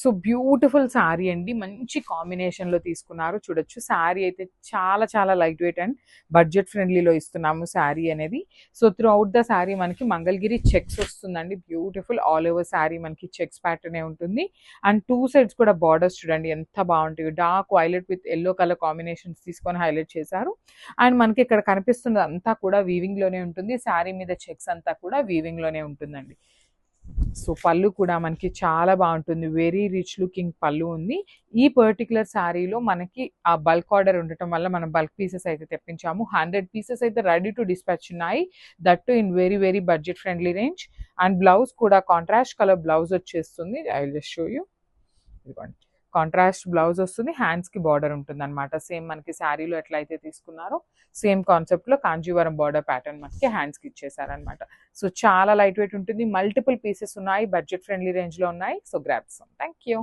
So beautiful sari అండి, మంచి కాంబినేషన్లో తీసుకున్నారు. చూడొచ్చు శారీ అయితే చాలా చాలా లైట్ వెయిట్ అండ్ బడ్జెట్ ఫ్రెండ్లీలో ఇస్తున్నాము శారీ అనేది. So through out the sari మనకి మంగళగిరి చెక్స్ వస్తుందండి. బ్యూటిఫుల్ ఆల్ ఓవర్ శారీ మనకి చెక్స్ ప్యాటర్నే ఉంటుంది. అండ్ టూ సైడ్స్ కూడా బార్డర్స్ చూడండి ఎంత బాగుంటాయి. Dark violet with yellow colour combinations తీసుకొని హైలైట్ చేశారు. అండ్ మనకి ఇక్కడ కనిపిస్తున్నది అంతా కూడా వీవింగ్లోనే ఉంటుంది. శారీ మీద చెక్స్ అంతా కూడా వీవింగ్లోనే ఉంటుందండి. సో పళ్ళు కూడా మనకి చాలా బాగుంటుంది. వెరీ రిచ్ లుకింగ్ పళ్ళు ఉంది. ఈ పర్టికులర్ శారీలో మనకి ఆ బల్క్ ఆర్డర్ ఉండటం వల్ల మనం బల్క్ పీసెస్ అయితే తెప్పించాము. 100 పీసెస్ అయితే రెడీ టు డిస్పాచ్ ఉన్నాయి. That to in very very budget friendly range. And blouse కూడా కాంట్రాస్ట్ కలర్ బ్లౌజ్ వచ్చేస్తుంది. I will just show you. ఇదిగోండి, కాంట్రాస్ట్ బ్లౌజ్ వస్తుంది. హ్యాండ్స్కి బార్డర్ ఉంటుంది అనమాట. సేమ్ మనకి శారీలో ఎట్లయితే తీసుకున్నారో సేమ్ కాన్సెప్ట్లో కాంజీవరం బార్డర్ ప్యాటర్న్ మనకి హ్యాండ్స్కి ఇచ్చేసారనమాట. సో చాలా లైట్ వెయిట్ ఉంటుంది. మల్టిపుల్ పీసెస్ ఉన్నాయి, బడ్జెట్ ఫ్రెండ్లీ రేంజ్లో ఉన్నాయి. So grab some. Thank you.